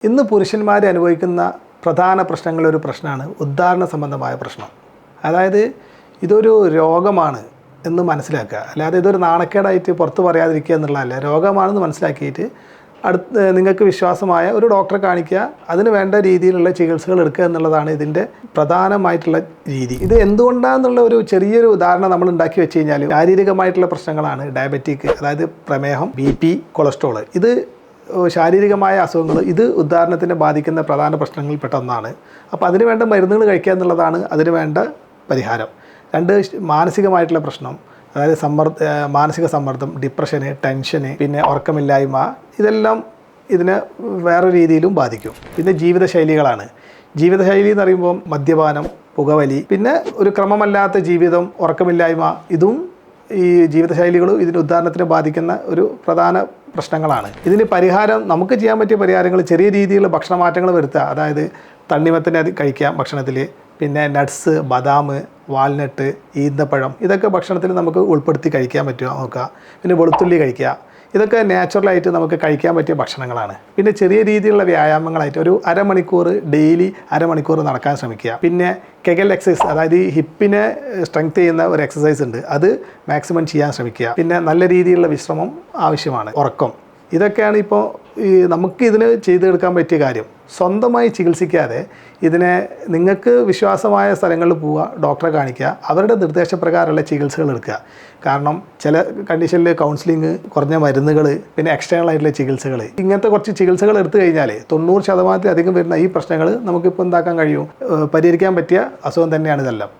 ഇന്ന് പുരുഷന്മാർ അനുഭവിക്കുന്ന പ്രധാന പ്രശ്നങ്ങളൊരു പ്രശ്നമാണ് ഉദ്ധാരണ സംബന്ധമായ പ്രശ്നം. അതായത് ഇതൊരു രോഗമാണ് എന്ന് മനസ്സിലാക്കുക, അല്ലാതെ ഇതൊരു നാണക്കേടായിട്ട് പുറത്ത് പറയാതിരിക്കുക എന്നുള്ളതല്ല. രോഗമാണെന്ന് മനസ്സിലാക്കിയിട്ട് നിങ്ങൾക്ക് വിശ്വാസമായ ഒരു ഡോക്ടറെ കാണിക്കുക, അതിന് വേണ്ട രീതിയിലുള്ള ചികിത്സകൾ എടുക്കുക എന്നുള്ളതാണ് ഇതിൻ്റെ പ്രധാനമായിട്ടുള്ള രീതി. ഇത് എന്തുകൊണ്ടാണെന്നുള്ള ഒരു ചെറിയൊരു ഉദാഹരണം നമ്മൾ ഉണ്ടാക്കി വെച്ച് കഴിഞ്ഞാൽ, ശാരീരികമായിട്ടുള്ള പ്രശ്നങ്ങളാണ് ഡയബറ്റിക്, അതായത് പ്രമേഹം, BP, കൊളസ്ട്രോൾ. ഇത് ശാരീരികമായ അസുഖങ്ങൾ, ഇത് ഉദ്ധാരണത്തിനെ ബാധിക്കുന്ന പ്രധാന പ്രശ്നങ്ങളിൽപ്പെട്ട ഒന്നാണ്. അപ്പോൾ അതിന് വേണ്ട മരുന്നുകൾ കഴിക്കുക എന്നുള്ളതാണ് അതിന് വേണ്ട പരിഹാരം. രണ്ട്, മാനസികമായിട്ടുള്ള പ്രശ്നം, അതായത് മാനസിക സമ്മർദ്ദം, ഡിപ്രഷന്, ടെൻഷന്, പിന്നെ ഉറക്കമില്ലായ്മ, ഇതെല്ലാം ഇതിനെ വേറെ രീതിയിലും ബാധിക്കും. പിന്നെ ജീവിതശൈലികളാണ്. ജീവിതശൈലി എന്ന് പറയുമ്പോൾ മദ്യപാനം, പുകവലി, പിന്നെ ഒരു ക്രമമല്ലാത്ത ജീവിതം, ഉറക്കമില്ലായ്മ, ഇതും ഈ ജീവിതശൈലികളും ഇതിന് ഉദ്ധാരണത്തിനെ ബാധിക്കുന്ന ഒരു പ്രധാന പ്രശ്നങ്ങളാണ്. ഇതിന് പരിഹാരം, നമുക്ക് ചെയ്യാൻ പറ്റിയ പരിഹാരങ്ങൾ ചെറിയ രീതിയിലുള്ള ഭക്ഷണ മാറ്റങ്ങൾ വരുത്തുക. അതായത് തണ്ണിമത്തന്നെ കഴിക്കാം ഭക്ഷണത്തിൽ, പിന്നെ നട്ട്സ്, ബദാം, വാൾനട്ട്, ഈന്തപ്പഴം, ഇതൊക്കെ ഭക്ഷണത്തിൽ നമുക്ക് ഉൾപ്പെടുത്തി കഴിക്കാൻ പറ്റുക നോക്കുക. പിന്നെ വെളുത്തുള്ളി കഴിക്കുക. ഇതൊക്കെ നാച്ചുറലായിട്ട് നമുക്ക് കഴിക്കാൻ പറ്റിയ ഭക്ഷണങ്ങളാണ്. പിന്നെ ചെറിയ രീതിയിലുള്ള വ്യായാമങ്ങളായിട്ട് ഒരു അരമണിക്കൂർ ഡെയിലി നടക്കാൻ ശ്രമിക്കുക. പിന്നെ കെഗൽ എക്സസൈസ്, അതായത് ഈ ഹിപ്പിനെ സ്ട്രെങ്ത് ചെയ്യുന്ന ഒരു എക്സസൈസ് ഉണ്ട്, അത് മാക്സിമം ചെയ്യാൻ ശ്രമിക്കുക. പിന്നെ നല്ല രീതിയിലുള്ള വിശ്രമം ആവശ്യമാണ്, ഉറക്കം. ഇതൊക്കെയാണ് ഇപ്പോൾ നമുക്ക് ഇതിന് ചെയ്തെടുക്കാൻ പറ്റിയ കാര്യം. സ്വന്തമായി ചികിത്സിക്കാതെ ഇതിനെ നിങ്ങൾക്ക് വിശ്വാസമായ സ്ഥലങ്ങളിൽ പോവുക, ഡോക്ടറെ കാണിക്കുക, അവരുടെ നിർദ്ദേശപ്രകാരമുള്ള ചികിത്സകൾ എടുക്കുക. കാരണം ചില കണ്ടീഷനിൽ കൗൺസിലിംഗ്, കുറഞ്ഞ മരുന്നുകൾ, പിന്നെ എക്സ്റ്റേണൽ ആയിട്ടുള്ള ചികിത്സകൾ, ഇങ്ങനത്തെ കുറച്ച് ചികിത്സകൾ എടുത്തു കഴിഞ്ഞാൽ 90% വരുന്ന ഈ പ്രശ്നങ്ങൾ നമുക്കിപ്പോൾ എന്താക്കാൻ കഴിയും, പരിഹരിക്കാൻ പറ്റിയ അസുഖം തന്നെയാണ് ഇതെല്ലാം.